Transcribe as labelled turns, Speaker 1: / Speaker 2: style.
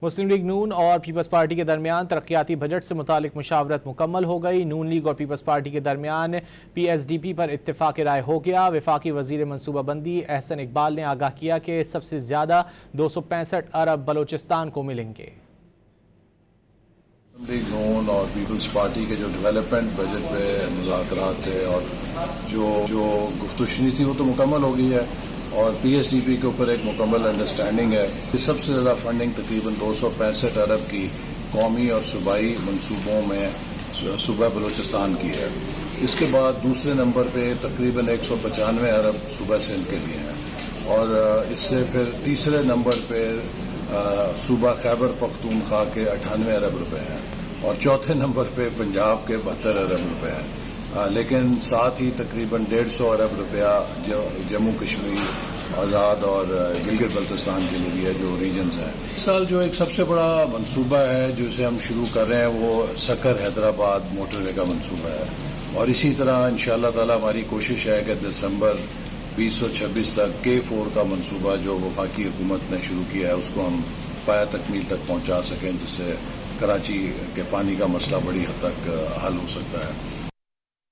Speaker 1: مسلم league نون اور Peoples party کے درمیان ترقیاتی بجٹ سے متعلق مشاورت مکمل ہو گئی۔ نون لیگ اور پیپلز پارٹی کے درمیان پی ایس ڈی پی پر اتفاق رائے ہو گیا۔ وفاقی وزیر منصوبہ بندی احسن اقبال نے آگاہ کیا کہ سب سے زیادہ 265 ارب بلوچستان کو ملیں گے۔
Speaker 2: لیگ نون اور پیپلز پارٹی کے جو ڈیولپمنٹ بجٹ پہ مذاکرات تھے اور جو گفتگو تھی وہ تو مکمل ہو گئی ہے، اور پی ایس ڈی پی کے اوپر ایک مکمل انڈرسٹینڈنگ ہے۔ سب سے زیادہ فنڈنگ تقریباً 265 ارب کی قومی اور صوبائی منصوبوں میں صوبہ بلوچستان کی ہے۔ اس کے بعد دوسرے نمبر پہ تقریباً 195 ارب صوبہ سندھ کے لیے ہیں، اور اس سے پھر تیسرے نمبر پہ صوبہ خیبر پختونخوا کے 98 ارب روپے ہیں، اور چوتھے نمبر پہ پنجاب کے 72 ارب روپے ہیں۔ لیکن ساتھ ہی تقریباً 150 ارب روپیہ جموں کشمیر آزاد اور گلگت بلتستان کے لیے بھی ہے، جو ریجنز ہیں۔ اس سال جو ایک سب سے بڑا منصوبہ ہے جسے ہم شروع کر رہے ہیں وہ سکر حیدرآباد موٹر وے کا منصوبہ ہے، اور اسی طرح انشاءاللہ تعالی ہماری کوشش ہے کہ دسمبر 2026 تک K4 کا منصوبہ جو وفاقی حکومت نے شروع کیا ہے اس کو ہم پایہ تکمیل تک پہنچا سکیں، جس سے کراچی کے پانی کا مسئلہ بڑی حد تک حل ہو سکتا ہے۔